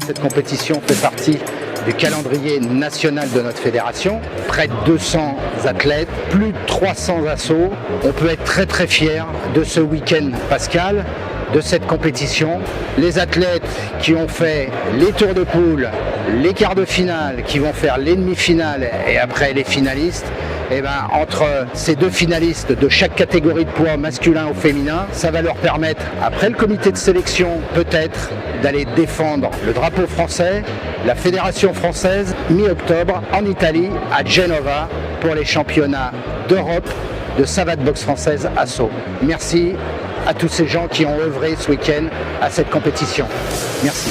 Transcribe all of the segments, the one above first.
Cette compétition fait partie du calendrier national de notre fédération. Près de 200 athlètes, plus de 300 assos. On peut être très très fiers de ce week-end pascal, de cette compétition. Les athlètes qui ont fait les tours de poule, les quarts de finale, qui vont faire les demi-finales et après les finalistes, et entre ces deux finalistes de chaque catégorie de poids, masculin ou féminin, ça va leur permettre, après le comité de sélection, peut-être, d'aller défendre le drapeau français, la fédération française, mi-octobre, en Italie, à Genova, pour les championnats d'Europe de savate boxe française asso. Merci à tous ces gens qui ont œuvré ce week-end à cette compétition. Merci.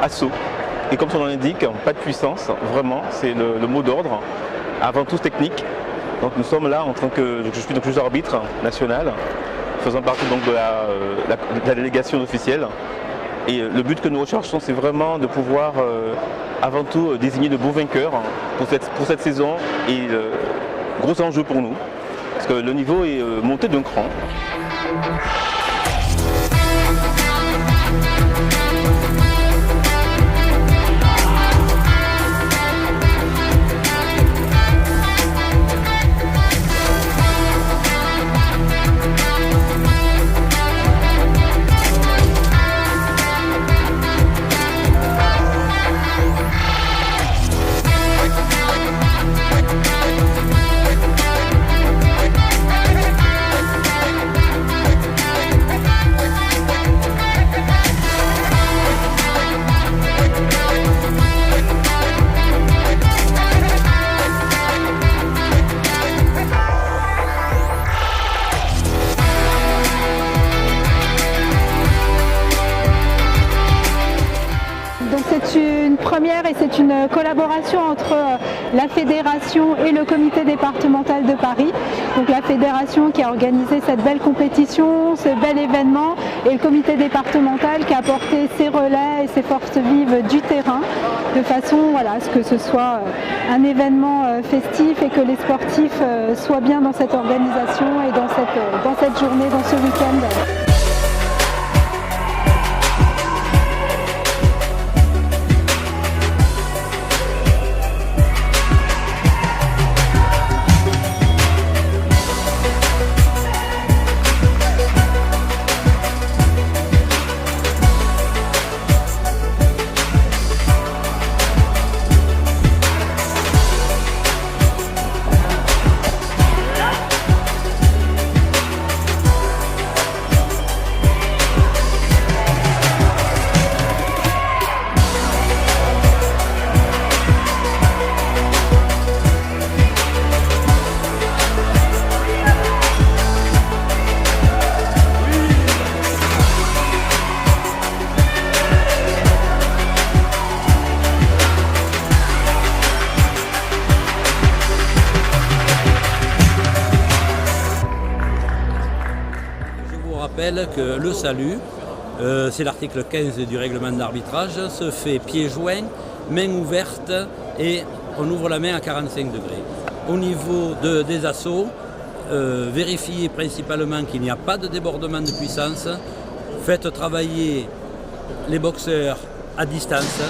Assaut. Et comme son nom l'indique, pas de puissance, vraiment, c'est le mot d'ordre, avant tout technique. Donc nous sommes là en tant que, je suis donc juge arbitre national, faisant partie donc de la délégation officielle. Et le but que nous recherchons, c'est vraiment de pouvoir avant tout désigner de beaux vainqueurs pour cette saison, et gros enjeu pour nous, parce que le niveau est monté d'un cran. Première, et c'est une collaboration entre la fédération et le comité départemental de Paris. Donc la fédération qui a organisé cette belle compétition, ce bel événement, et le comité départemental qui a apporté ses relais et ses forces vives du terrain, de façon à ce que ce soit un événement festif et que les sportifs soient bien dans cette organisation et dans cette journée, dans ce week-end. Que le salut, c'est l'article 15 du règlement d'arbitrage, se fait pieds joints, main ouverte, et on ouvre la main à 45 degrés. Au niveau des assauts, vérifiez principalement qu'il n'y a pas de débordement de puissance, faites travailler les boxeurs à distance,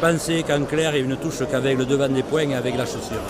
pensez qu'en clair il ne touche qu'avec le devant des poings et avec la chaussure.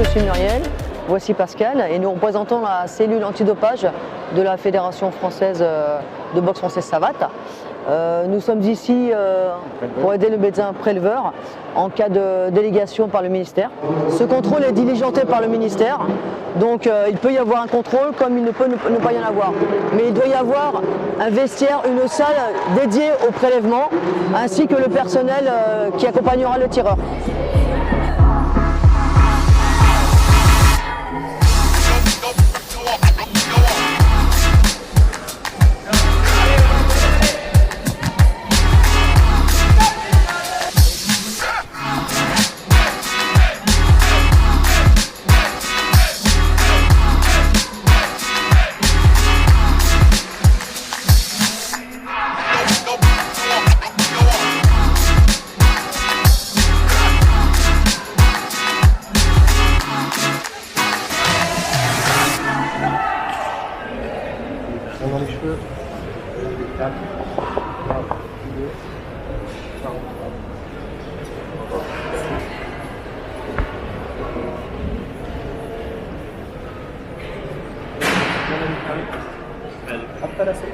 je suis Muriel, voici Pascal et nous représentons la cellule antidopage de la Fédération française de boxe française Savate. Nous sommes ici pour aider le médecin préleveur en cas de délégation par le ministère. Ce contrôle est diligenté par le ministère, donc il peut y avoir un contrôle comme il ne peut ne pas y en avoir. Mais il doit y avoir un vestiaire, une salle dédiée au prélèvement, ainsi que le personnel qui accompagnera le tireur. Dans les cheveux. 4, 3, 2, 40. Hop, pas lâché.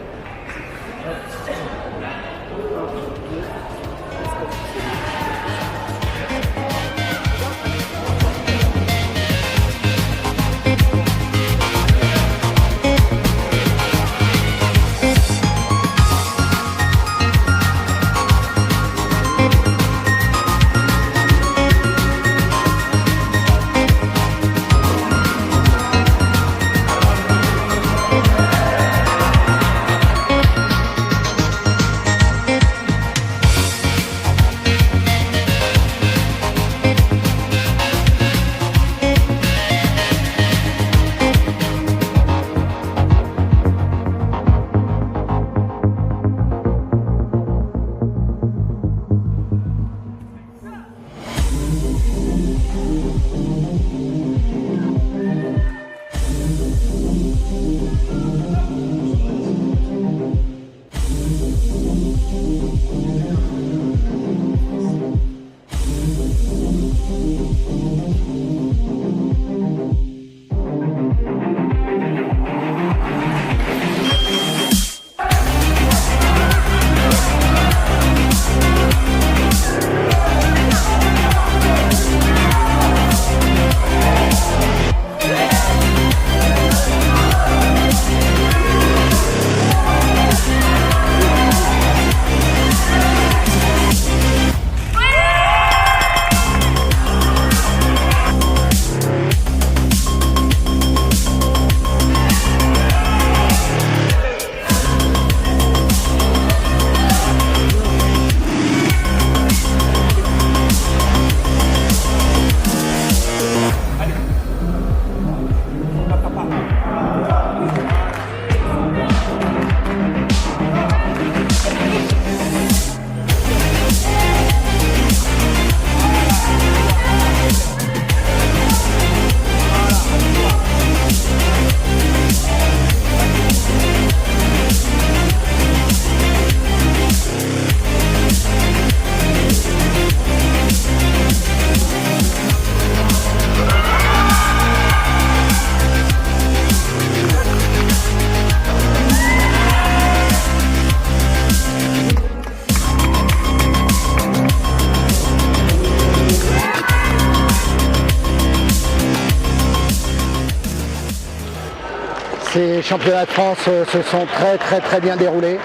Ces championnats de France se sont très bien déroulés.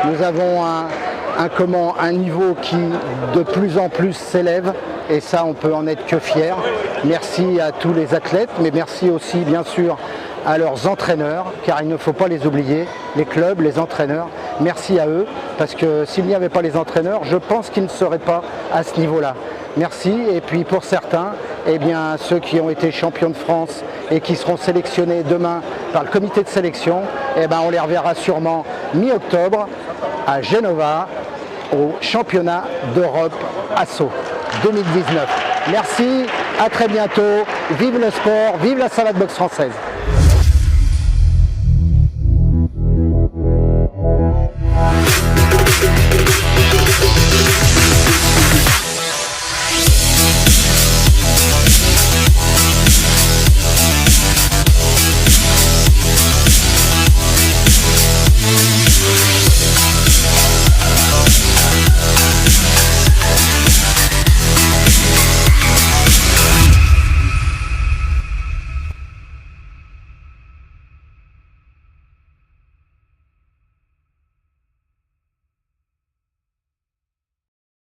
Nous avons un niveau qui de plus en plus s'élève et ça on peut en être que fier. Merci à tous les athlètes, mais merci aussi bien sûr à leurs entraîneurs, car il ne faut pas les oublier, les clubs, les entraîneurs. Merci à eux, parce que s'il n'y avait pas les entraîneurs, je pense qu'ils ne seraient pas à ce niveau-là. Merci, et puis pour certains, eh bien, ceux qui ont été champions de France et qui seront sélectionnés demain par le comité de sélection, eh ben, on les reverra sûrement mi-octobre à Genova, au championnat d'Europe ASSO 2019. Merci, à très bientôt, vive le sport, vive la Savate boxe française.